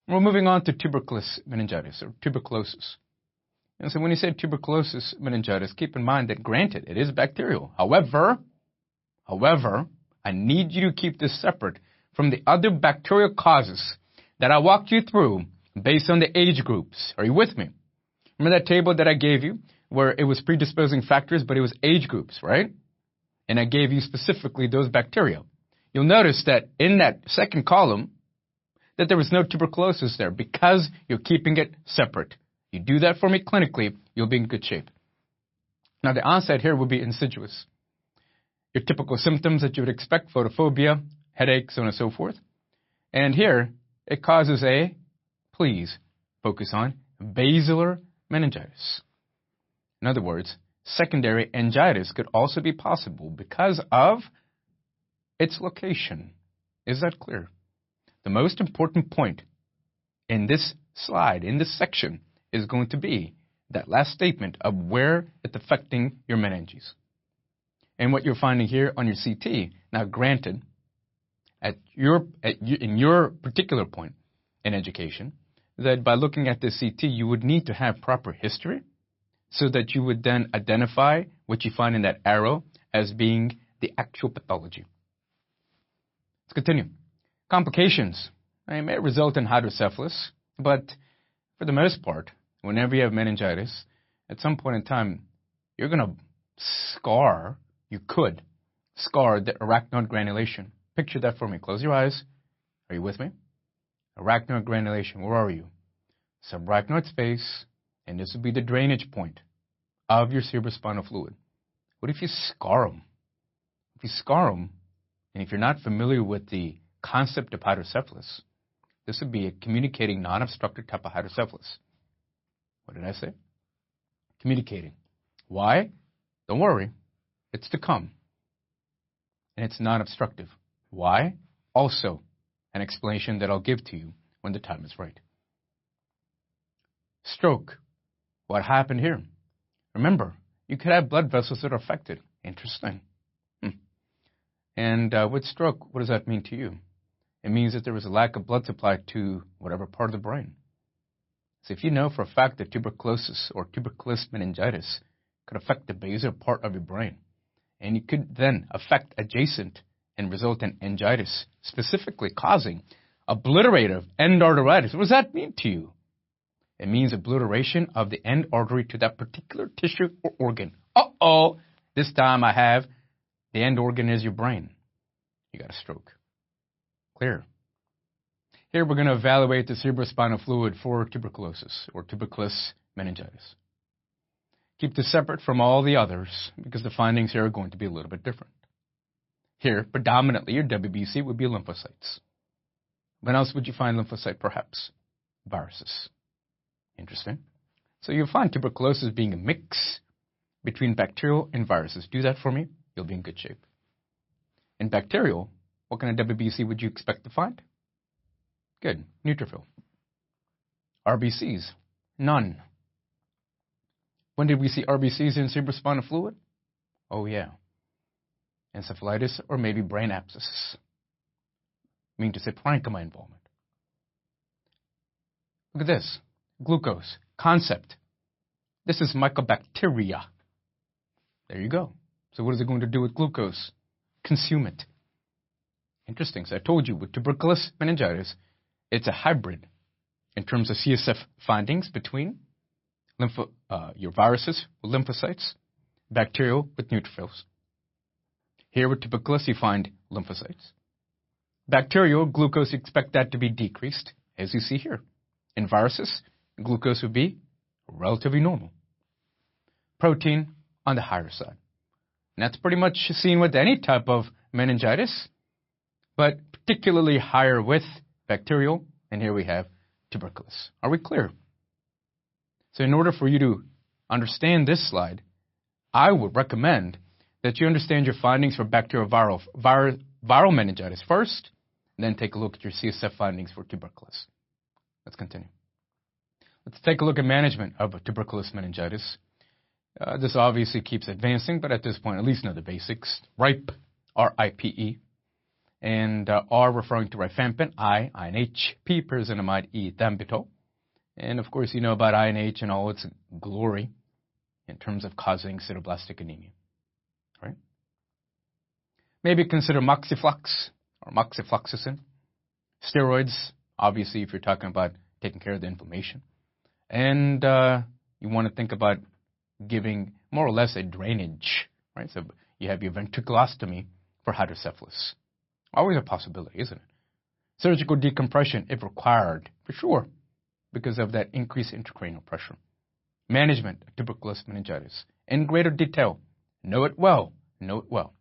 We're moving on to tuberculous meningitis, or tuberculosis. And so when you say tuberculosis meningitis, keep in mind that granted, it is bacterial. However, I need you to keep this separate from the other bacterial causes that I walked you through based on the age groups. Are you with me? Remember that table that I gave you where it was predisposing factors, but it was age groups, right? And I gave you specifically those bacteria. You'll notice that in that second column, that there was no tuberculosis there because you're keeping it separate. You do that for me clinically, you'll be in good shape. Now, the onset here will be insidious. Your typical symptoms that you would expect, photophobia, headaches, so on and so forth. And here, it causes please focus on, basilar meningitis. In other words, secondary meningitis could also be possible because of its location. Is that clear? The most important point in this slide, in this section, is going to be that last statement of where it's affecting your meninges. And what you're finding here on your CT, now granted, in your particular point in education, that by looking at this CT, you would need to have proper history so that you would then identify what you find in that arrow as being the actual pathology. Let's continue. Complications. They may result in hydrocephalus, but for the most part, whenever you have meningitis, at some point in time, you're going to scar the arachnoid granulation. Picture that for me. Close your eyes. Are you with me? Arachnoid granulation. Where are you? Subarachnoid space, and this would be the drainage point of your cerebrospinal fluid. What if you scar them? If you scar them, and if you're not familiar with the concept of hydrocephalus, this would be a communicating non-obstructive type of hydrocephalus. What did I say? Communicating. Why? Don't worry. It's to come. And it's non-obstructive. Why? Also, an explanation that I'll give to you when the time is right. Stroke. What happened here? Remember, you could have blood vessels that are affected. Interesting. And with stroke, what does that mean to you? It means that there was a lack of blood supply to whatever part of the brain. So if you know for a fact that tuberculosis or tuberculous meningitis could affect the basal part of your brain, and it could then affect adjacent and result in meningitis, specifically causing obliterative end arteritis. What does that mean to you? It means obliteration of the end artery to that particular tissue or organ. Uh-oh, this time I have the end organ is your brain. You got a stroke. Clear. Here we're going to evaluate the cerebrospinal fluid for tuberculosis or tuberculous meningitis. Keep this separate from all the others because the findings here are going to be a little bit different. Here, predominantly, your WBC would be lymphocytes. When else would you find lymphocyte, perhaps? Viruses. Interesting. So you'll find tuberculosis being a mix between bacterial and viruses. Do that for me. You'll be in good shape. In bacterial, what kind of WBC would you expect to find? Good. Neutrophil. RBCs. None. When did we see RBCs in cerebrospinal fluid? Oh, yeah. Encephalitis or maybe brain abscesses. I mean to say parenchyma involvement. Look at this. Glucose. Concept. This is mycobacteria. There you go. So what is it going to do with glucose? Consume it. Interesting. So I told you with tuberculous meningitis, it's a hybrid in terms of CSF findings between your viruses with lymphocytes, bacterial with neutrophils. Here with tuberculosis, you find lymphocytes. Bacterial, glucose, you expect that to be decreased, as you see here. In viruses, glucose would be relatively normal. Protein on the higher side. And that's pretty much seen with any type of meningitis, but particularly higher with bacterial, and here we have tuberculosis. Are we clear? So in order for you to understand this slide, I would recommend that you understand your findings for bacterial viral meningitis first, and then take a look at your CSF findings for tuberculosis. Let's continue. Let's take a look at management of tuberculous meningitis. This obviously keeps advancing, but at this point, at least know the basics. RIPE, R-I-P-E. and R referring to rifampin, I, INH, P, pyrazinamide, E, ethambutol. And of course, you know about INH and all its glory in terms of causing sideroblastic anemia, right? Maybe consider moxiflox or moxifloxacin. Steroids, obviously, if you're talking about taking care of the inflammation. And you want to think about giving more or less a drainage, right? So you have your ventriculostomy for hydrocephalus. Always a possibility, isn't it? Surgical decompression, if required, for sure, because of that increased intracranial pressure. Management of tuberculous meningitis in greater detail. Know it well. Know it well.